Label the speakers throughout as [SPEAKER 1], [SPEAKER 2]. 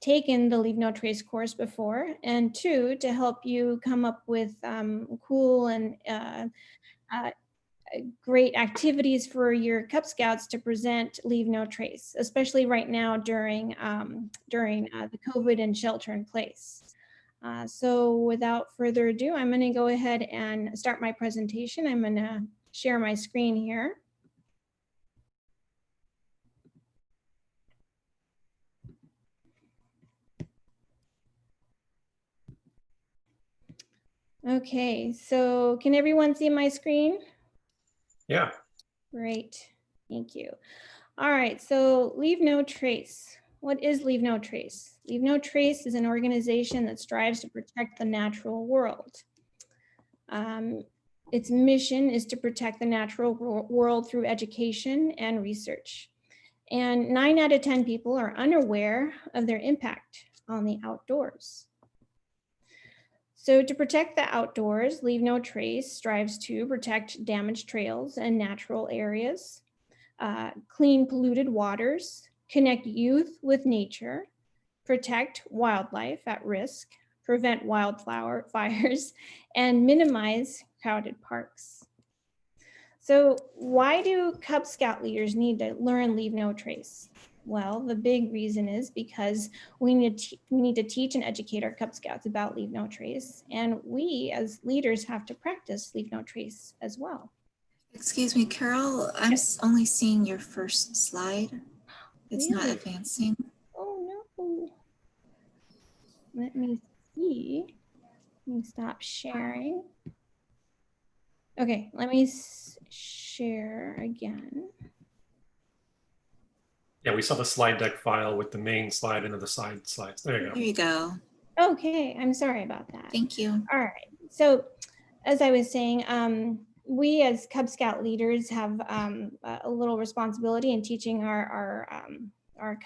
[SPEAKER 1] taken the Leave No Trace course before, and 2, to help you come up with cool and great activities for your Cub Scouts to present Leave No Trace, especially right now during the COVID and shelter in place. So without further ado, I'm going to go ahead and start my presentation. I'm going to share my screen here. Okay, so can everyone see my screen?
[SPEAKER 2] Yeah.
[SPEAKER 1] Great, thank you. All right, so Leave No Trace. What is Leave No Trace? Leave No Trace is an organization that strives to protect the natural world. Its mission is to protect the natural world through education and research. And 9 out of 10 people are unaware of their impact on the outdoors. So to protect the outdoors, Leave No Trace strives to protect damaged trails and natural areas, clean polluted waters, connect youth with nature, protect wildlife at risk, prevent wildfire fires, and minimize crowded parks. So why do Cub Scout leaders need to learn Leave No Trace? Well, the big reason is because we need to teach and educate our Cub Scouts about Leave No Trace, and we as leaders have to practice Leave No Trace as well.
[SPEAKER 3] Excuse me, Carol, I'm only seeing your first slide. It's
[SPEAKER 1] Really?
[SPEAKER 3] not advancing.
[SPEAKER 1] Oh no. Let me see. Let me stop sharing. Okay, let me share again.
[SPEAKER 2] Yeah, we saw the slide deck file with the main slide into the side slides. There you go.
[SPEAKER 3] There you go.
[SPEAKER 1] Okay, I'm sorry about that.
[SPEAKER 3] Thank you.
[SPEAKER 1] All right, so as I was saying, we as Cub Scout leaders have a little responsibility in teaching our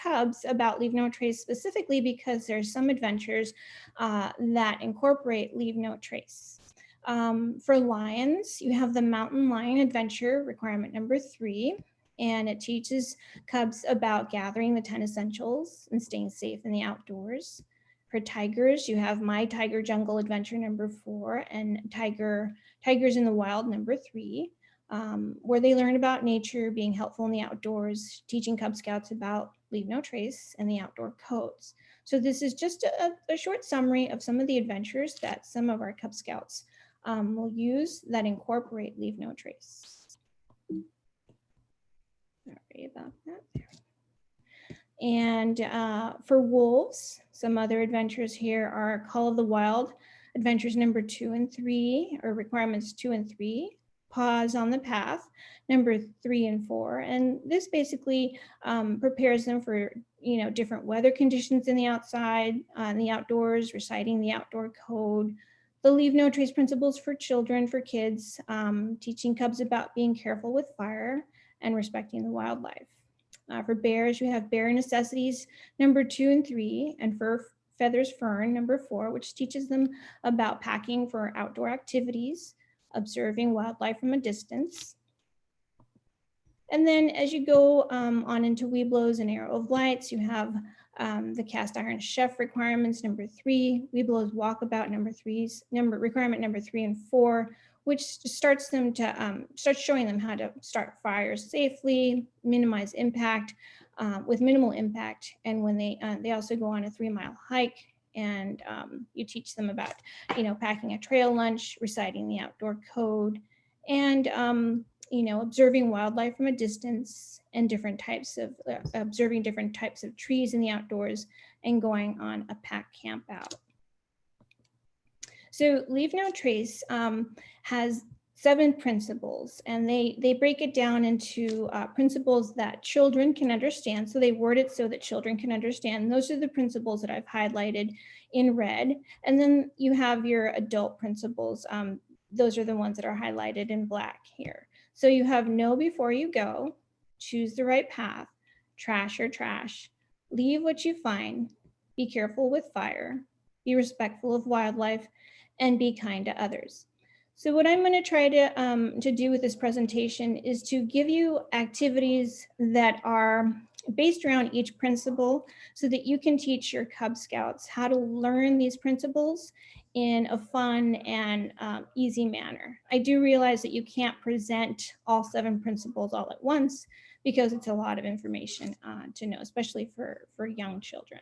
[SPEAKER 1] Cubs about Leave No Trace, specifically because there's some adventures that incorporate Leave No Trace. For lions, you have the Mountain Lion Adventure requirement number 3, and it teaches Cubs about gathering the 10 essentials and staying safe in the outdoors. For tigers, you have My Tiger Jungle Adventure number 4 and Tigers in the Wild number 3, where they learn about nature, being helpful in the outdoors, teaching Cub Scouts about Leave No Trace and the outdoor codes. So this is just a short summary of some of the adventures that some of our Cub Scouts will use that incorporate Leave No Trace. Sorry about that. And for wolves, some other adventures here are Call of the Wild, adventures number 2 and 3, or requirements 2 and 3, Pause on the Path, number 3 and 4. And this basically prepares them for, different weather conditions in the outside, in the outdoors, reciting the outdoor code, the Leave No Trace principles for children, for kids, teaching Cubs about being careful with fire and respecting the wildlife. For bears, you have Bear Necessities number 2 and 3, and Fur Feathers Fern number 4, which teaches them about packing for outdoor activities, observing wildlife from a distance. And then as you go on into Webelos and Arrow of Lights, you have the Cast Iron Chef requirements number 3, Webelos Walkabout requirement number 3 and 4, which starts them to start showing them how to start fires safely, minimize impact with minimal impact. And when they also go on a 3-mile hike, and you teach them about, packing a trail lunch, reciting the outdoor code, and observing wildlife from a distance, and observing different types of trees in the outdoors, and going on a pack camp out. So Leave No Trace has 7 principles, and they break it down into principles that children can understand. So they word it so that children can understand. Those are the principles that I've highlighted in red. And then you have your adult principles. Those are the ones that are highlighted in black here. So you have Know Before You Go, Choose the Right Path, Trash or Trash, Leave What You Find, Be Careful with Fire, Be Respectful of Wildlife, and Be Kind to Others. So what I'm going to try to do with this presentation is to give you activities that are based around each principle so that you can teach your Cub Scouts how to learn these principles in a fun and easy manner. I do realize that you can't present all 7 principles all at once because it's a lot of information to know, especially for young children.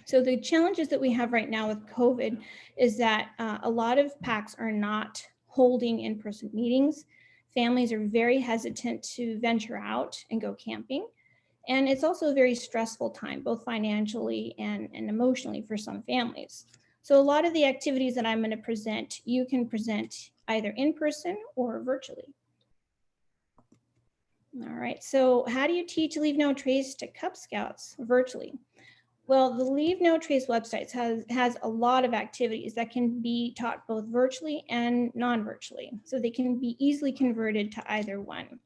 [SPEAKER 1] So the challenges that we have right now with COVID is that a lot of packs are not holding in-person meetings. Families are very hesitant to venture out and go camping. And it's also a very stressful time, both financially and emotionally for some families. So a lot of the activities that I'm going to present, you can present either in person or virtually. All right, so how do you teach Leave No Trace to Cub Scouts virtually? Well, the Leave No Trace website has a lot of activities that can be taught both virtually and non-virtually. So they can be easily converted to either one.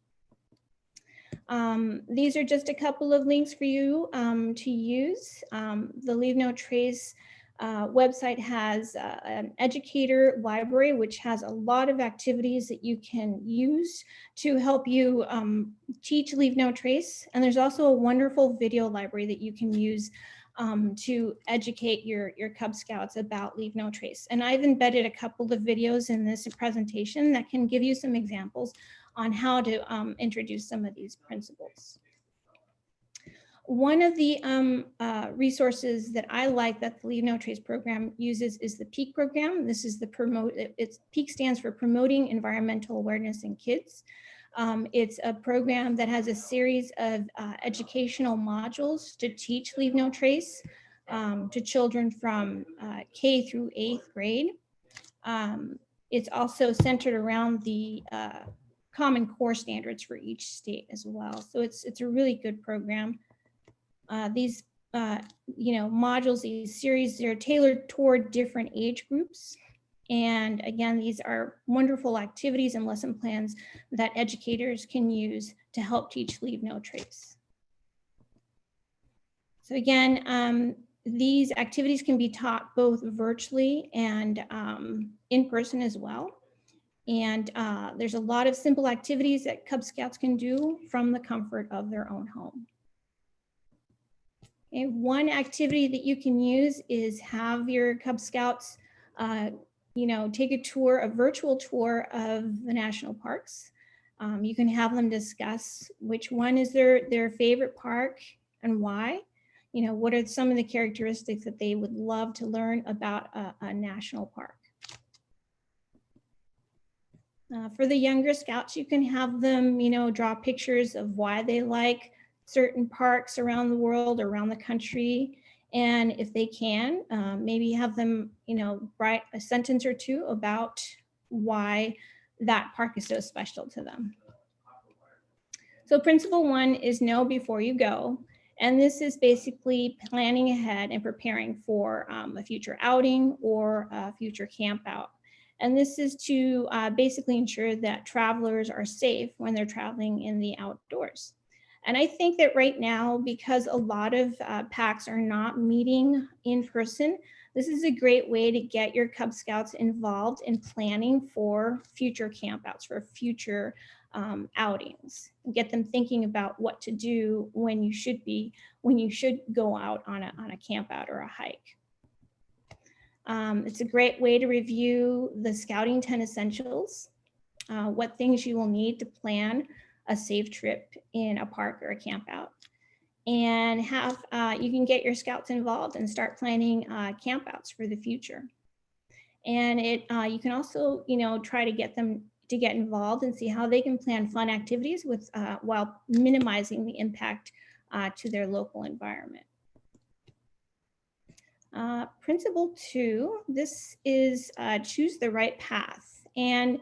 [SPEAKER 1] These are just a couple of links for you to use. The Leave No Trace website has an educator library, which has a lot of activities that you can use to help you teach Leave No Trace. And there's also a wonderful video library that you can use to educate your Cub Scouts about Leave No Trace. And I've embedded a couple of videos in this presentation that can give you some examples on how to introduce some of these principles. One of the resources that I like that the Leave No Trace program uses is the PEAK program. This is the PEAK stands for Promoting Environmental Awareness in Kids. It's a program that has a series of educational modules to teach Leave No Trace to children from K through 8th grade. It's also centered around the Common Core standards for each state as well. So it's a really good program. These modules, these series, they're tailored toward different age groups. And again, these are wonderful activities and lesson plans that educators can use to help teach Leave No Trace. So again, these activities can be taught both virtually and in person as well. And there's a lot of simple activities that Cub Scouts can do from the comfort of their own home. Okay, one activity that you can use is have your Cub Scouts take a tour, a virtual tour of the national parks. You can have them discuss which one is their favorite park and why. What are some of the characteristics that they would love to learn about a national park. For the younger Scouts, you can have them, draw pictures of why they like certain parks around the world or around the country. And if they can, maybe have them, write a sentence or two about why that park is so special to them. So principle 1 is know before you go. And this is basically planning ahead and preparing for a future outing or a future camp out. And this is to basically ensure that travelers are safe when they're traveling in the outdoors. And I think that right now, because a lot of packs are not meeting in person, this is a great way to get your Cub Scouts involved in planning for future campouts, for future outings. Get them thinking about what to do when you should go out on a camp out or a hike. It's a great way to review the Scouting 10 Essentials, what things you will need to plan a safe trip in a park or a camp out. And you can get your Scouts involved and start planning campouts for the future. And you can also, try to get them to get involved and see how they can plan fun activities while minimizing the impact to their local environment. Principle 2, this is choose the right path. And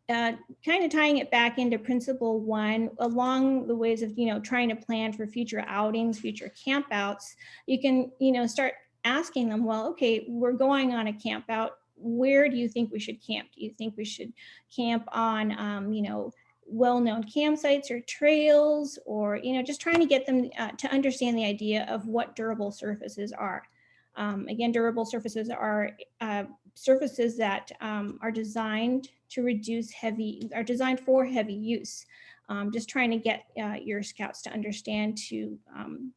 [SPEAKER 1] kind of tying it back into principle 1, along the ways of, trying to plan for future outings, future campouts, you can, start asking them, well, okay, we're going on a camp out. Where do you think we should camp? Do you think we should camp on, well-known campsites or trails, or, just trying to get them to understand the idea of what durable surfaces are. Again, durable surfaces are surfaces that are designed for heavy use. just trying to get your scouts to understand to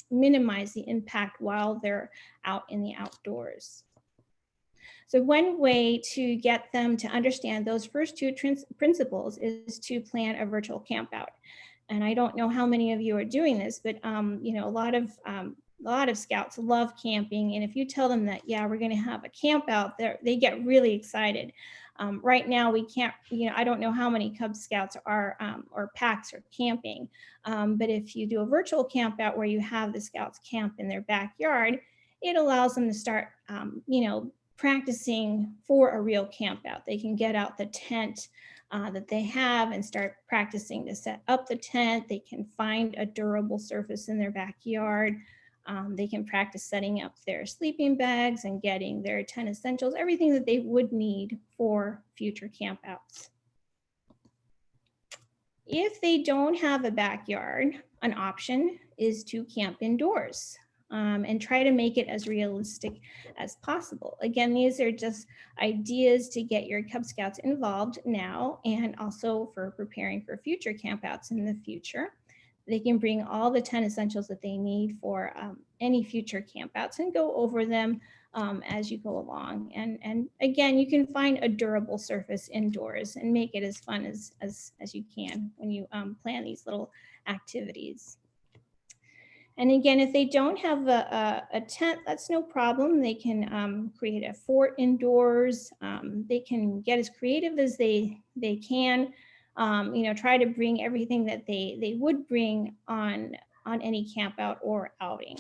[SPEAKER 1] minimize the impact while they're out in the outdoors. So one way to get them to understand those first two principles is to plan a virtual camp out. And I don't know how many of you are doing this, but you know, a lot of scouts love camping. And if you tell them that, yeah, we're going to have a camp out there, they get really excited. Right now we can't, you know, I don't know how many Cub Scouts are or packs are camping. But if you do a virtual camp out where you have the scouts camp in their backyard, it allows them to start, you know, practicing for a real camp out. They can get out the tent that they have and start practicing to set up the tent. They can find a durable surface in their backyard. They can practice setting up their sleeping bags and getting their tent essentials, everything that they would need for future campouts. If they don't have a backyard, an option is to camp indoors. And try to make it as realistic as possible. Again, these are just ideas to get your Cub Scouts involved now and also for preparing for future campouts in the future. They can bring all the 10 essentials that they need for any future campouts and go over them as you go along. And again, you can find a durable surface indoors and make it as fun as you can when you plan these little activities. And again, if they don't have a tent, that's no problem. They can create a fort indoors. They can get as creative as they can. You know, try to bring everything that they would bring on any camp out or outing.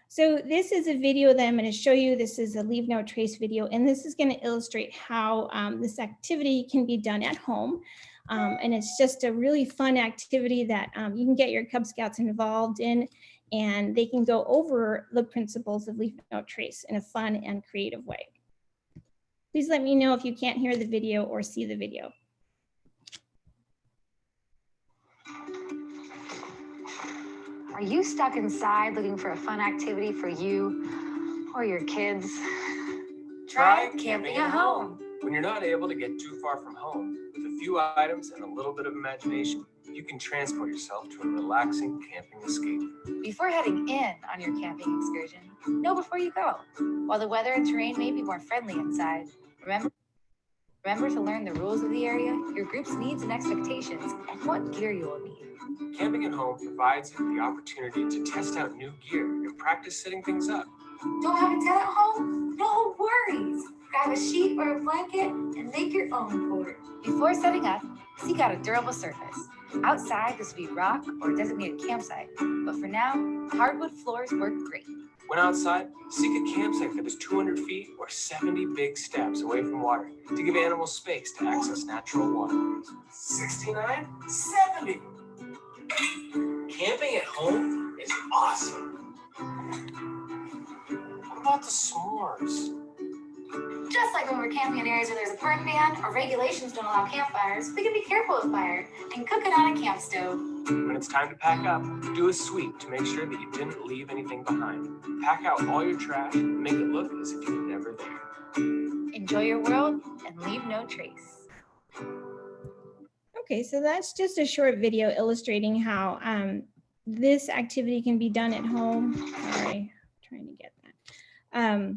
[SPEAKER 1] So this is a video that I'm going to show you. This is a Leave No Trace video, and this is going to illustrate how this activity can be done at home. And it's just a really fun activity that you can get your Cub Scouts involved in, and they can go over the principles of Leave No Trace in a fun and creative way. Please let me know if you can't hear the video or see the video.
[SPEAKER 4] Are you stuck inside looking for a fun activity for you or your kids?
[SPEAKER 5] Try camping at home. When you're not able to get too far from home, with a few items and a little bit of imagination, you can transport yourself to a relaxing camping escape.
[SPEAKER 4] Before heading in on your camping excursion, know before you go. While the weather and terrain may be more friendly inside, remember to learn the rules of the area, your group's needs and expectations, and what gear you will need.
[SPEAKER 5] Camping at home provides you the opportunity to test out new gear and practice setting things up.
[SPEAKER 4] Don't have a tent at home? No worries. Grab a sheet or a blanket and make your own fort. Before setting up, seek out a durable surface. Outside, this would be rock or a designated campsite. But for now, hardwood floors work great.
[SPEAKER 5] When outside, seek a campsite that is 200 feet or 70 big steps away from water to give animals space to access natural water. 69, 70. Camping at home is awesome. What about the s'mores?
[SPEAKER 4] Just like when we're camping in areas where there's a burn ban or regulations don't allow campfires, we can be careful with fire and cook it on a camp stove.
[SPEAKER 5] When it's time to pack up, do a sweep to make sure that you didn't leave anything behind. Pack out all your trash and make it look as if you were never there.
[SPEAKER 4] Enjoy your world and leave no trace.
[SPEAKER 1] Okay, so that's just a short video illustrating how this activity can be done at home. Sorry, trying to get that.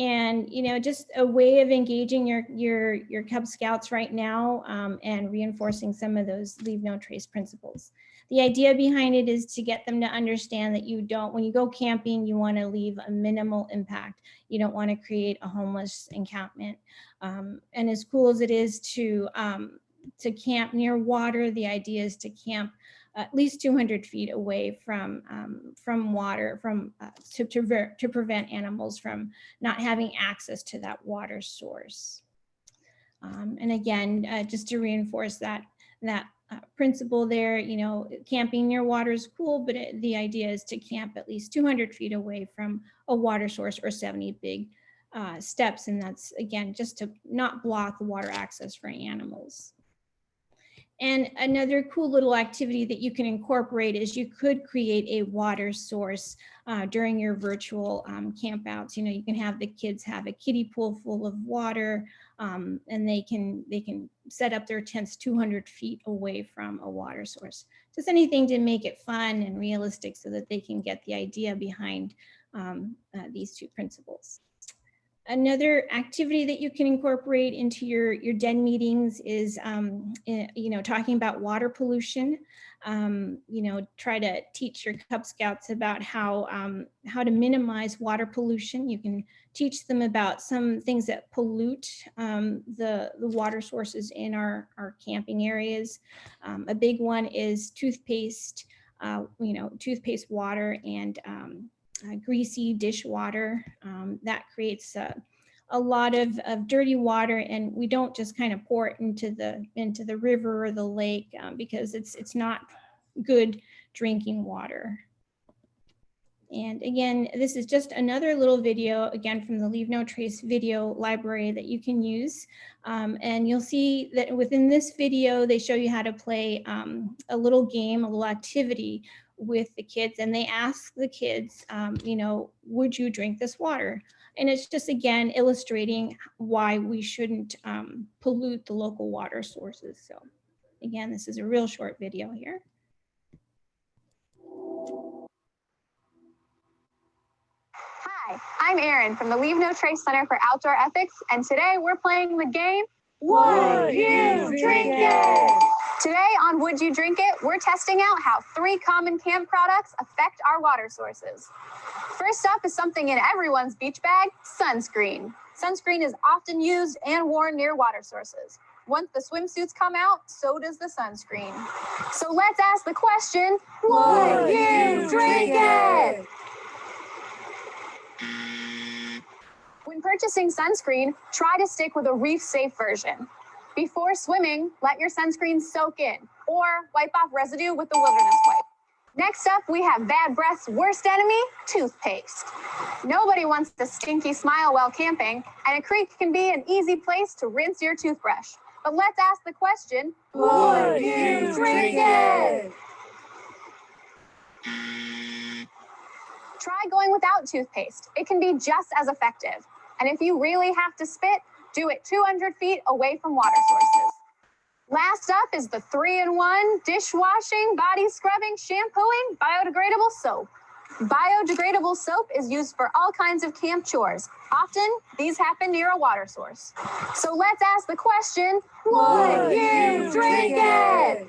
[SPEAKER 1] And you know, just a way of engaging your Cub Scouts right now and reinforcing some of those Leave No Trace principles. The idea behind it is to get them to understand that you don't, when you go camping, you want to leave a minimal impact. You don't want to create a homeless encampment. And as cool as it is to camp near water, the idea is to camp at least 200 feet away from water, to prevent animals from not having access to that water source. And again, just to reinforce that principle there, you know, camping near water is cool, but the idea is to camp at least 200 feet away from a water source or 70 big steps. And that's, again, just to not block the water access for animals. And another cool little activity that you can incorporate is you could create a water source during your virtual campouts. You know, you can have the kids have a kiddie pool full of water, and they can set up their tents 200 feet away from a water source. Just anything to make it fun and realistic so that they can get the idea behind these two principles. Another activity that you can incorporate into your den meetings is, you know, talking about water pollution. You know, try to teach your Cub Scouts about how to minimize water pollution. You can teach them about some things that pollute the water sources in our camping areas. A big one is toothpaste, you know, toothpaste water and greasy dishwater. That creates a lot of dirty water, and we don't just kind of pour it into the river or the lake because it's not good drinking water. And again, this is just another little video, again, from the Leave No Trace video library that you can use. And you'll see that within this video, they show you how to play a little game, a little activity with the kids. And they ask the kids, you know, would you drink this water? And it's just, again, illustrating why we shouldn't pollute the local water sources. So again, this is a real short video here.
[SPEAKER 6] Hi, I'm Erin from the Leave No Trace Center for Outdoor Ethics, and today we're playing the game, Would You Drink It? Today on Would You Drink It, we're testing out how 3 common camp products affect our water sources. First up is something in everyone's beach bag, sunscreen. Sunscreen is often used and worn near water sources. Once the swimsuits come out, so does the sunscreen. So let's ask the question, would you drink it? When purchasing sunscreen, try to stick with a reef-safe version. Before swimming, let your sunscreen soak in or wipe off residue with the wilderness wipe. Next up, we have bad breath's worst enemy, toothpaste. Nobody wants a stinky smile while camping, and a creek can be an easy place to rinse your toothbrush. But let's ask the question, would you drink it? Try going without toothpaste. It can be just as effective. And if you really have to spit, do it 200 feet away from water sources. Last up is the 3-in-1 dishwashing, body scrubbing, shampooing, biodegradable soap. Biodegradable soap is used for all kinds of camp chores. Often, these happen near a water source. So let's ask the question, would you drink it?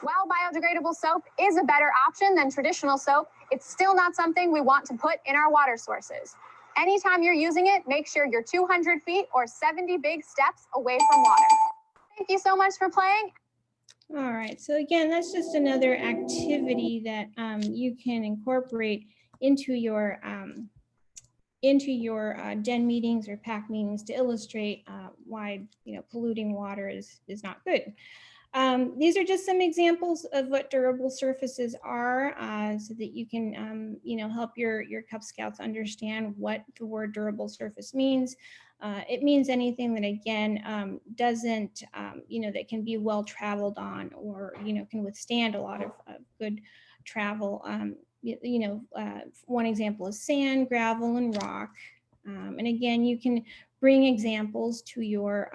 [SPEAKER 6] While biodegradable soap is a better option than traditional soap, it's still not something we want to put in our water sources. Anytime you're using it, make sure you're 200 feet or 70 big steps away from water. Thank you so much for playing.
[SPEAKER 1] All right, so again, that's just another activity that you can incorporate into your den meetings or pack meetings to illustrate why, you know, polluting water is not good. These are just some examples of what durable surfaces are, so that you can, you know, help your Cub Scouts understand what the word durable surface means. It means anything that, again, doesn't, you know, that can be well traveled on, or, you know, can withstand a lot of good travel. You know, one example is sand, gravel, and rock. And again, you can bring examples to your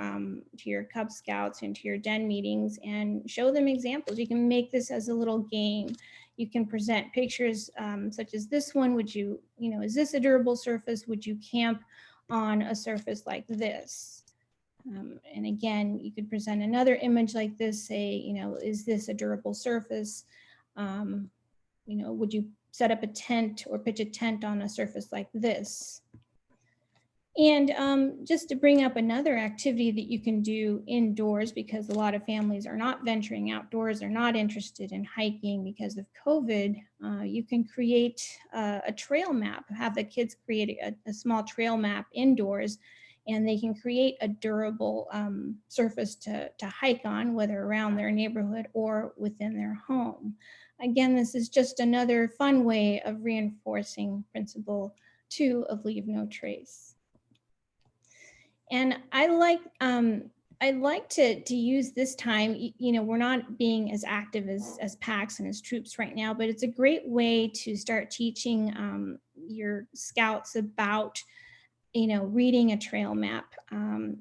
[SPEAKER 1] Cub Scouts and to your den meetings and show them examples. You can make this as a little game. You can present pictures such as this one. Would you, you know, is this a durable surface? Would you camp on a surface like this? And again, you could present another image like this, say, you know, is this a durable surface? You know, would you set up a tent or pitch a tent on a surface like this? And just to bring up another activity that you can do indoors, because a lot of families are not venturing outdoors, they're not interested in hiking because of COVID, you can create a trail map, have the kids create a small trail map indoors, and they can create a durable surface to hike on, whether around their neighborhood or within their home. Again, this is just another fun way of reinforcing principle 2 of Leave No Trace. And I like I'd like to use this time, you know, we're not being as active as packs and as troops right now, but it's a great way to start teaching your scouts about, you know, reading a trail map,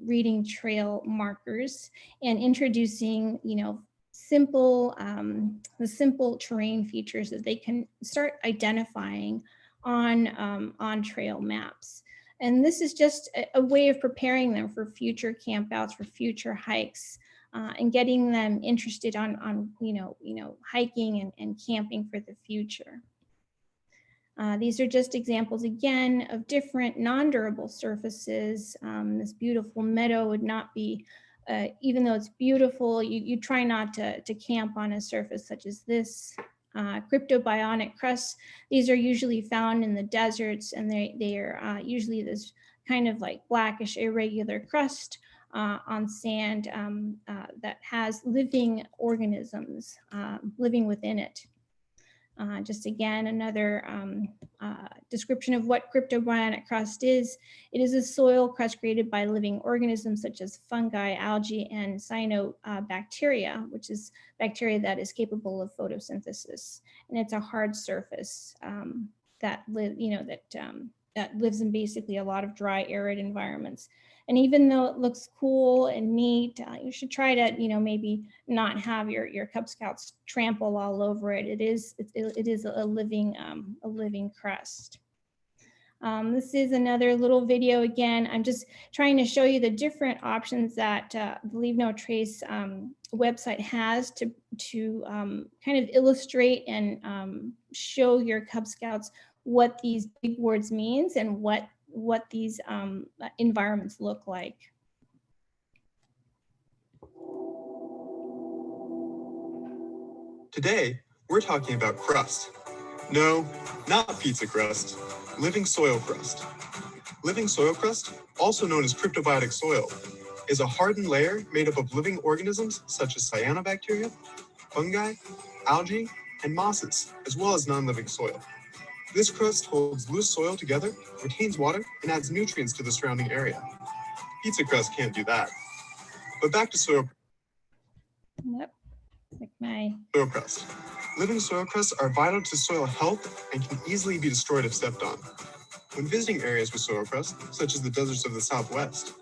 [SPEAKER 1] reading trail markers, and introducing, you know, the simple terrain features that they can start identifying on trail maps. And this is just a way of preparing them for future campouts, for future hikes, and getting them interested on you know hiking and camping for the future. These are just examples again of different non-durable surfaces. This beautiful meadow would not be, even though it's beautiful, you try not to camp on a surface such as this. Cryptobionic crusts, these are usually found in the deserts, and they are usually this kind of like blackish irregular crust on sand that has living organisms living within it. Just again, another description of what cryptobionic crust is. It is a soil crust created by living organisms such as fungi, algae, and cyanobacteria, which is bacteria that is capable of photosynthesis. And it's a hard surface that lives in basically a lot of dry, arid environments. And even though it looks cool and neat, you should try to, you know, maybe not have your Cub Scouts trample all over it. It is a living crust. This is another little video. Again, I'm just trying to show you the different options that the Leave No Trace website has to kind of illustrate and show your Cub Scouts what these big words means and what these environments look like.
[SPEAKER 7] Today, we're talking about crust. No, not pizza crust, living soil crust. Living soil crust, also known as cryptobiotic soil, is a hardened layer made up of living organisms such as cyanobacteria, fungi, algae, and mosses, as well as non-living soil. This crust holds loose soil together, retains water, and adds nutrients to the surrounding area. Pizza crust can't do that. But back to soil.
[SPEAKER 1] Yep, like my
[SPEAKER 7] Soil crust. Living soil crusts are vital to soil health and can easily be destroyed if stepped on. When visiting areas with soil crust, such as the deserts of the Southwest,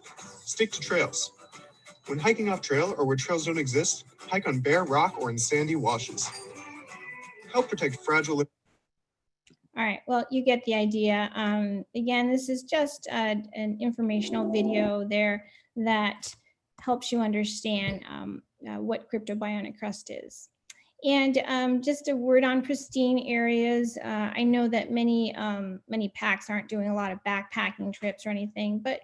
[SPEAKER 7] stick to trails. When hiking off trail or where trails don't exist, hike on bare rock or in sandy washes. Help protect fragile.
[SPEAKER 1] All right, well, you get the idea. Again, this is just an informational video there that helps you understand what cryptobionic crust is. And just a word on pristine areas. I know that many packs aren't doing a lot of backpacking trips or anything, but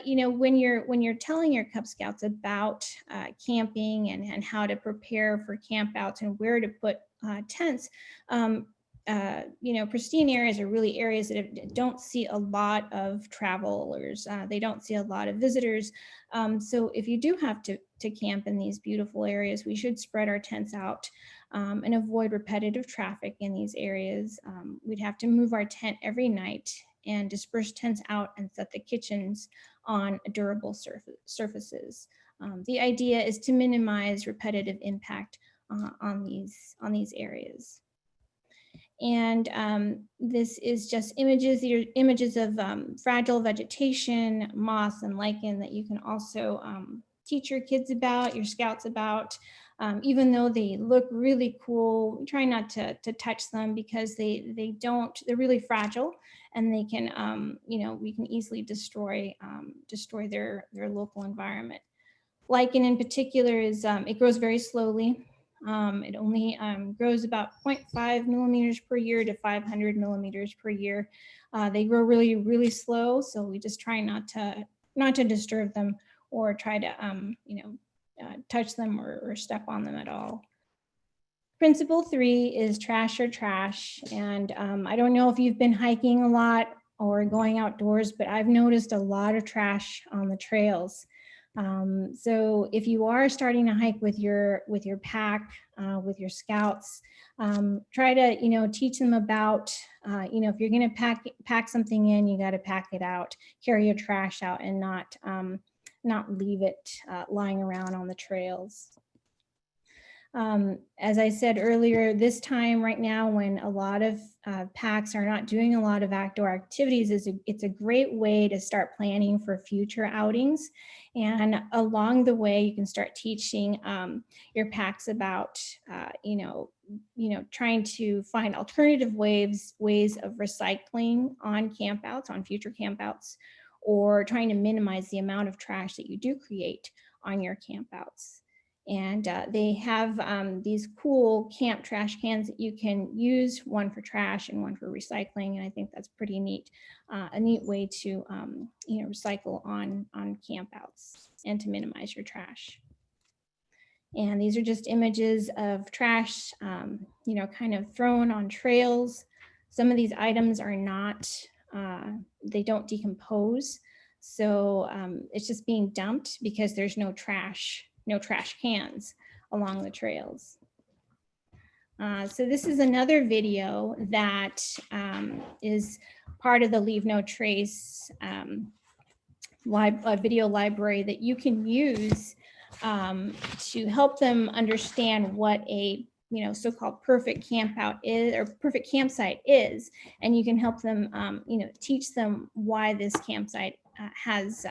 [SPEAKER 1] you know, when you're telling your Cub Scouts about camping and how to prepare for campouts and where to put tents, you know, pristine areas are really areas that don't see a lot of travelers. They don't see a lot of visitors. So if you do have to camp in these beautiful areas, we should spread our tents out and avoid repetitive traffic in these areas. We'd have to move our tent every night and disperse tents out and set the kitchens on durable surfaces. The idea is to minimize repetitive impact on these areas. And this is just images. These are images of fragile vegetation, moss, and lichen that you can also teach your kids about, your scouts about. Even though they look really cool, try not to touch them because they're really fragile, and they can, you know, we can easily destroy their local environment. Lichen in particular is, it grows very slowly. It only grows about 0.5 millimeters per year to 500 millimeters per year. They grow really, really slow, so we just try not to disturb them or try to, you know, touch them or step on them at all. Principle 3 is trash or trash. And I don't know if you've been hiking a lot or going outdoors, but I've noticed a lot of trash on the trails. So if you are starting to hike with your pack, with your scouts, try to, you know, teach them about, you know, if you're going to pack something in, you got to pack it out, carry your trash out, and not leave it lying around on the trails. As I said earlier, this time right now when a lot of packs are not doing a lot of outdoor activities, it's a great way to start planning for future outings. And along the way, you can start teaching your packs about, trying to find alternative ways of recycling on campouts, on future campouts, or trying to minimize the amount of trash that you do create on your campouts. And they have these cool camp trash cans that you can use, one for trash and one for recycling. And I think that's pretty neat, a neat way to recycle on campouts and to minimize your trash. And these are just images of trash, kind of thrown on trails. Some of these items are not, they don't decompose. So it's just being dumped because there's no trash cans along the trails. So this is another video that is part of the Leave No Trace video library that you can use to help them understand what a so-called perfect campout is, or perfect campsite is, and you can help them teach them why this campsite has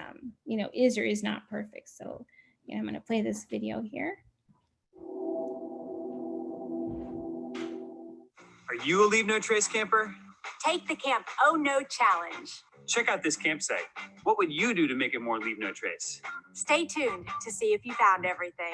[SPEAKER 1] is or is not perfect. So I'm going to play this video here.
[SPEAKER 8] Are you a Leave No Trace camper?
[SPEAKER 4] Take the Camp Oh No challenge.
[SPEAKER 8] Check out this campsite. What would you do to make it more Leave No Trace?
[SPEAKER 4] Stay tuned to see if you found everything.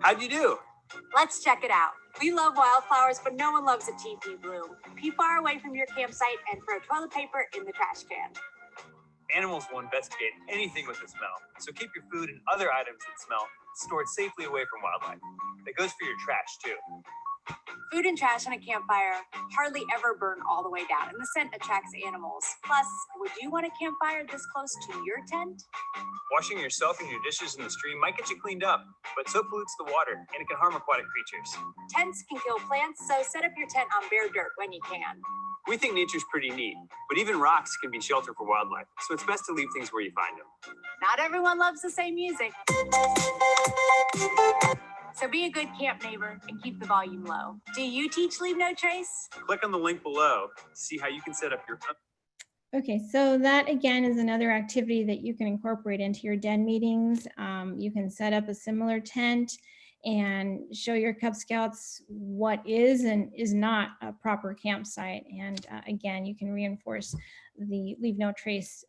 [SPEAKER 8] How'd you do?
[SPEAKER 4] Let's check it out. We love wildflowers, but no one loves a teepee bloom. Be far away from your campsite and throw toilet paper in the trash can.
[SPEAKER 8] Animals will investigate anything with a smell, so keep your food and other items that smell stored safely away from wildlife. That goes for your trash, too.
[SPEAKER 4] Food and trash on a campfire hardly ever burn all the way down, and the scent attracts animals. Plus, would you want a campfire this close to your tent?
[SPEAKER 8] Washing yourself and your dishes in the stream might get you cleaned up, but so pollutes the water, and it can harm aquatic creatures.
[SPEAKER 4] Tents can kill plants, so set up your tent on bare dirt when you can.
[SPEAKER 8] We think nature's pretty neat, but even rocks can be shelter for wildlife, so it's best to leave things where you find them.
[SPEAKER 4] Not everyone loves the same music. So be a good camp neighbor and keep the volume low. Do you teach Leave No Trace?
[SPEAKER 8] Click on the link below to see how you can set up your own.
[SPEAKER 1] Okay, so that again is another activity that you can incorporate into your den meetings. You can set up a similar tent and show your Cub Scouts what is and is not a proper campsite. And again, you can reinforce the Leave No Trace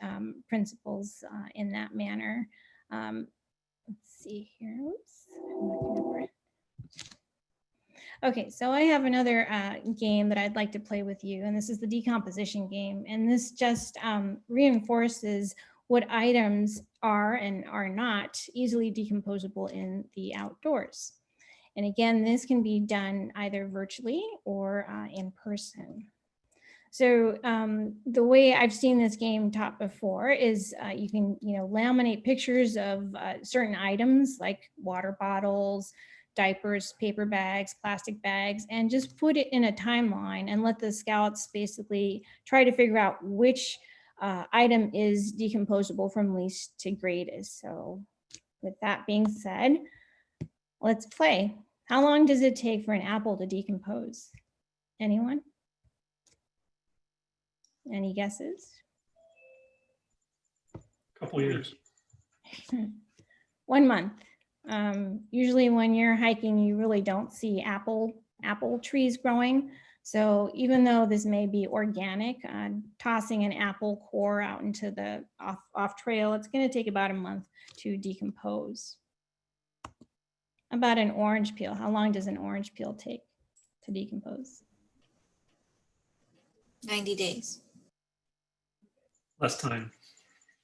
[SPEAKER 1] principles in that manner. Let's see here. Oops. I'm looking over it. Okay, so I have another game that I'd like to play with you, and this is the decomposition game. And this just reinforces what items are and are not easily decomposable in the outdoors. And again, this can be done either virtually or in person. So the way I've seen this game taught before is you can laminate pictures of certain items like water bottles, diapers, paper bags, plastic bags, and just put it in a timeline and let the scouts basically try to figure out which item is decomposable from least to greatest. So with that being said, let's play. How long does it take for an apple to decompose? Anyone? Any guesses?
[SPEAKER 2] Couple years.
[SPEAKER 1] 1 month. Usually when you're hiking, you really don't see apple trees growing. So even though this may be organic, tossing an apple core out into the off trail, it's going to take about a month to decompose. About an orange peel. How long does an orange peel take to decompose?
[SPEAKER 3] 90 days.
[SPEAKER 2] Less time.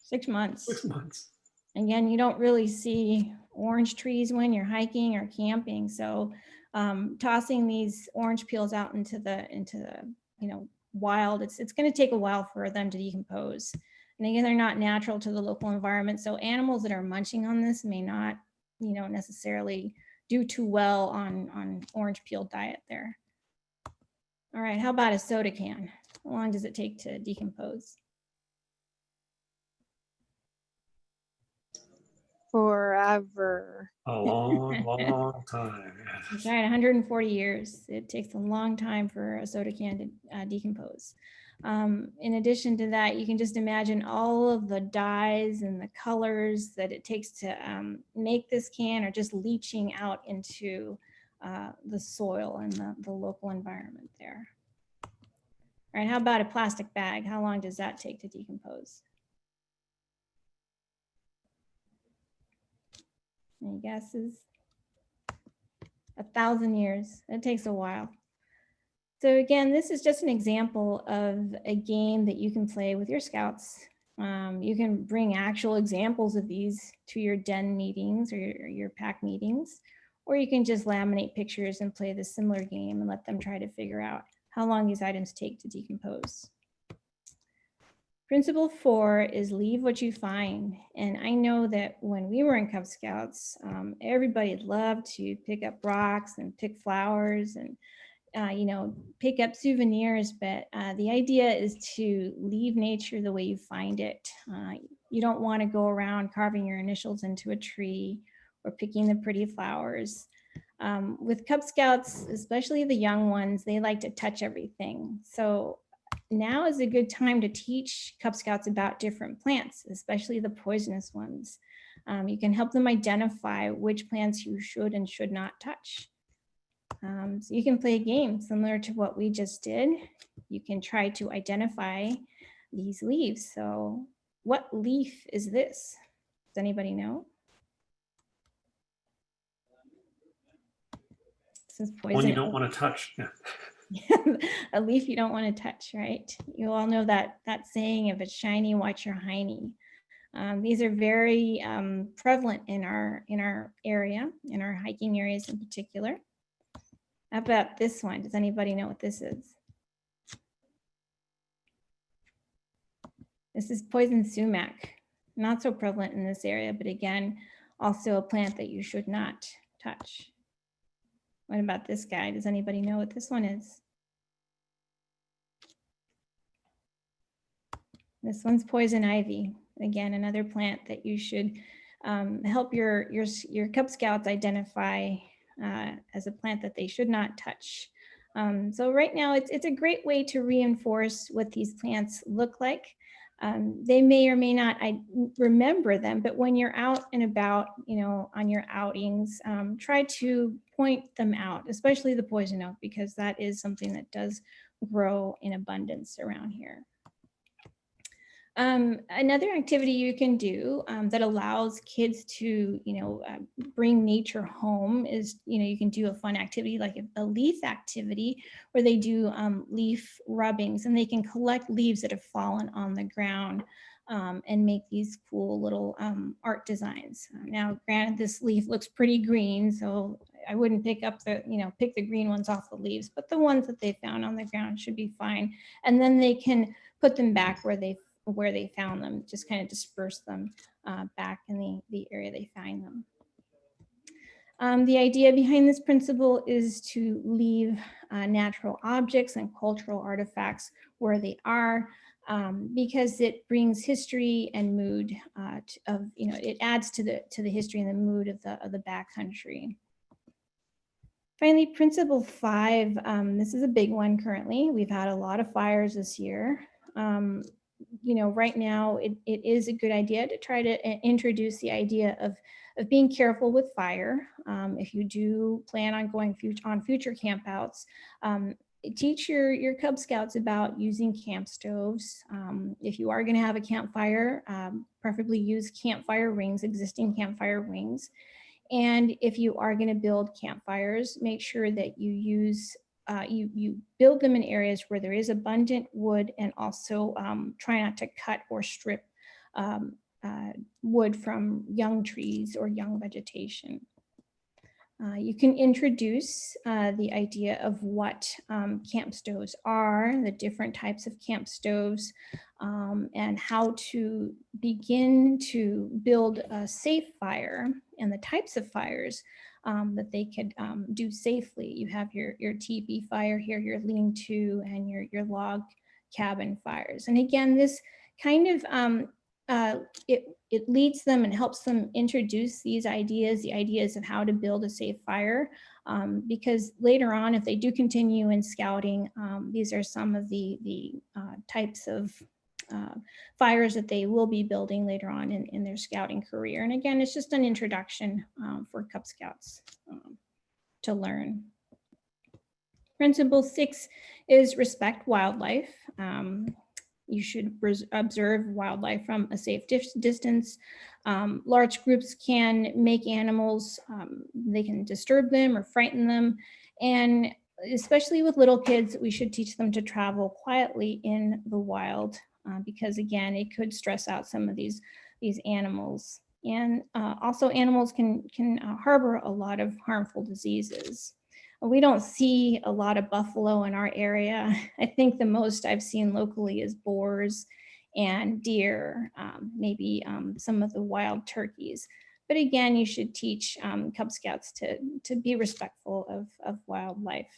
[SPEAKER 1] 6 months.
[SPEAKER 2] 6 months.
[SPEAKER 1] Again, you don't really see orange trees when you're hiking or camping. So tossing these orange peels out into the wild, it's going to take a while for them to decompose. And again, they're not natural to the local environment. So animals that are munching on this may not, necessarily do too well on orange peel diet there. All right, how about a soda can? How long does it take to decompose?
[SPEAKER 9] Forever.
[SPEAKER 2] A long, long time.
[SPEAKER 1] That's right, 140 years. It takes a long time for a soda can to decompose. In addition to that, you can just imagine all of the dyes and the colors that it takes to make this can are just leaching out into the soil and the local environment there. All right, how about a plastic bag? How long does that take to decompose? Any guesses? 1,000 years. It takes a while. So again, this is just an example of a game that you can play with your scouts. You can bring actual examples of these to your den meetings or your pack meetings, or you can just laminate pictures and play this similar game and let them try to figure out how long these items take to decompose. Principle 4 is leave what you find. And I know that when we were in Cub Scouts, everybody loved to pick up rocks and pick flowers and pick up souvenirs, but the idea is to leave nature the way you find it. You don't want to go around carving your initials into a tree or picking the pretty flowers. With Cub Scouts, especially the young ones, they like to touch everything. So now is a good time to teach Cub Scouts about different plants, especially the poisonous ones. You can help them identify which plants you should and should not touch. So you can play a game similar to what we just did. You can try to identify these leaves. So what leaf is this? Does anybody know? This is poison.
[SPEAKER 2] One you don't want to touch. Yeah.
[SPEAKER 1] A leaf you don't want to touch, right? You all know that saying, if it's shiny, watch your hiney. These are very prevalent in our area, in our hiking areas in particular. How about this one? Does anybody know what this is? This is poison sumac. Not so prevalent in this area, but again, also a plant that you should not touch. What about this guy? Does anybody know what this one is? This one's poison ivy. Again, another plant that you should help your Cub Scouts identify as a plant that they should not touch. So right now, it's a great way to reinforce what these plants look like. They may or may not remember them, but when you're out and about, on your outings, try to point them out, especially the poison oak, because that is something that does grow in abundance around here. Another activity you can do that allows kids to, bring nature home is, you can do a fun activity like a leaf activity where they do leaf rubbings, and they can collect leaves that have fallen on the ground and make these cool little art designs. Now, granted, this leaf looks pretty green, so I wouldn't pick up pick the green ones off the leaves, but the ones that they found on the ground should be fine. And then they can put them back where they found them, just kind of disperse them back in the area they find them. The idea behind this principle is to leave natural objects and cultural artifacts where they are, because it brings history and mood it adds to the history and the mood of the backcountry. Finally, principle 5, this is a big one currently. We've had a lot of fires this year. Right now it is a good idea to try to introduce the idea of being careful with fire. If you do plan on going on future campouts, teach your Cub Scouts about using camp stoves. If you are going to have a campfire, preferably use campfire rings, existing campfire rings. And if you are going to build campfires, make sure that you use you build them in areas where there is abundant wood, and also try not to cut or strip wood from young trees or young vegetation. You can introduce the idea of what camp stoves are, the different types of camp stoves, and how to begin to build a safe fire and the types of fires that they could do safely. You have your teepee fire here, your lean-to, and your log cabin fires. And again, this kind of it leads them and helps them introduce these ideas, the ideas of how to build a safe fire, because later on, if they do continue in scouting, these are some of the types of fires that they will be building later on in their scouting career. And again, it's just an introduction for Cub Scouts to learn. Principle 6 is respect wildlife. You should observe wildlife from a safe distance. Large groups can make animals, they can disturb them or frighten them. And especially with little kids, we should teach them to travel quietly in the wild because again, it could stress out some of these animals. And also animals can harbor a lot of harmful diseases. We don't see a lot of buffalo in our area. I think the most I've seen locally is boars and deer, maybe some of the wild turkeys. But again, you should teach Cub Scouts to be respectful of wildlife.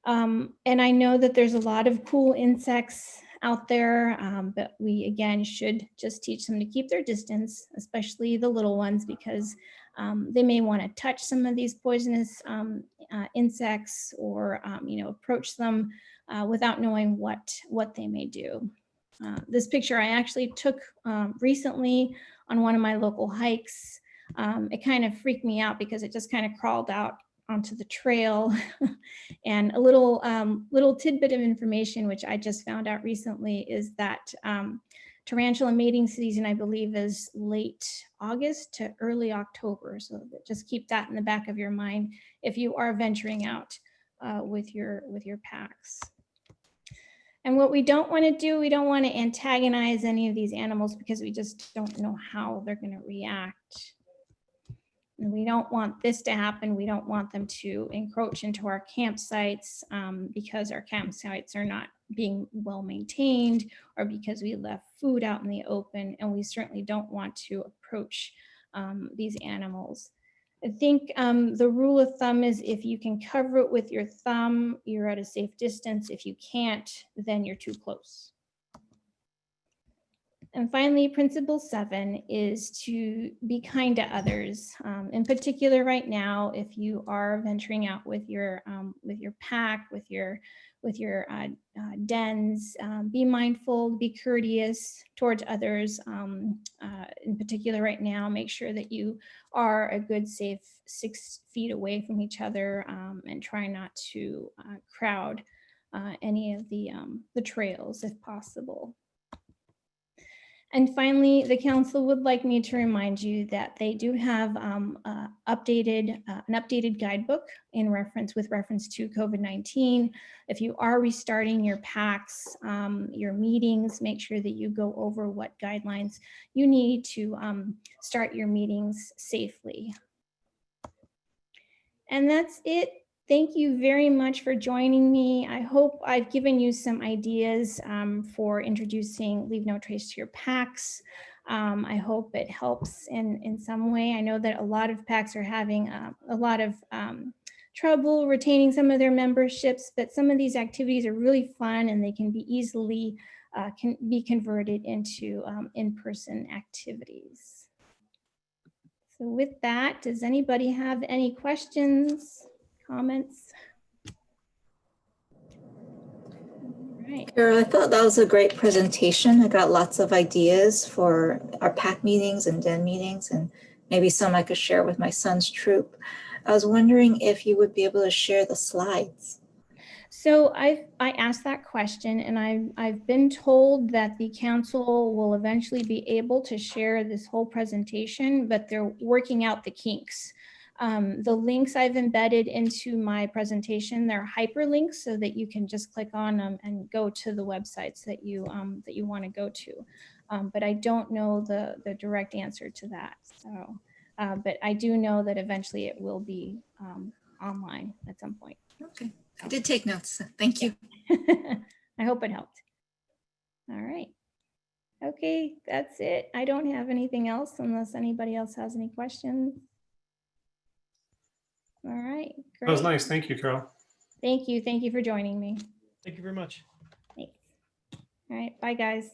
[SPEAKER 1] And I know that there's a lot of cool insects out there, but we again should just teach them to keep their distance, especially the little ones, because they may want to touch some of these poisonous insects or approach them without knowing what they may do. This picture I actually took recently on one of my local hikes. It kind of freaked me out because it just kind of crawled out onto the trail. And a little tidbit of information which I just found out recently is that tarantula mating season, I believe, is late August to early October. So just keep that in the back of your mind if you are venturing out with your packs. And what we don't want to do, we don't want to antagonize any of these animals because we just don't know how they're going to react. And we don't want this to happen. We don't want them to encroach into our campsites because our campsites are not being well maintained or because we left food out in the open, and we certainly don't want to approach these animals. I think the rule of thumb is if you can cover it with your thumb, you're at a safe distance. If you can't, then you're too close. And finally, principle 7 is to be kind to others. In particular, right now, if you are venturing out with your pack, with your dens, be mindful, be courteous towards others. In particular, right now, make sure that you are a good, safe 6 feet away from each other, and try not to crowd any of the trails if possible. And finally, the council would like me to remind you that they do have an updated guidebook with reference to COVID-19. If you are restarting your packs, your meetings, make sure that you go over what guidelines you need to start your meetings safely. And that's it. Thank you very much for joining me. I hope I've given you some ideas for introducing Leave No Trace to your packs. I hope it helps in some way. I know that a lot of packs are having a lot of trouble retaining some of their memberships, but some of these activities are really fun and they can be easily converted into in-person activities. So with that, does anybody have any questions? Comments? Right.
[SPEAKER 3] Carol, I thought that was a great presentation. I got lots of ideas for our pack meetings and den meetings, and maybe some I could share with my son's troop. I was wondering if you would be able to share the slides.
[SPEAKER 1] So I asked that question, and I've been told that the council will eventually be able to share this whole presentation, but they're working out the kinks. The links I've embedded into my presentation, they're hyperlinks so that you can just click on them and go to the websites that you want to go to. But I don't know the direct answer to that. So, but I do know that eventually it will be online at some point.
[SPEAKER 3] Okay, I did take notes. Thank you.
[SPEAKER 1] I hope it helped. All right. Okay, that's it. I don't have anything else unless anybody else has any questions. All right,
[SPEAKER 2] That was
[SPEAKER 1] great.
[SPEAKER 2] nice. Thank you, Carol.
[SPEAKER 1] Thank you. Thank you for joining me.
[SPEAKER 10] Thank you very much.
[SPEAKER 1] Thanks. All right, bye guys.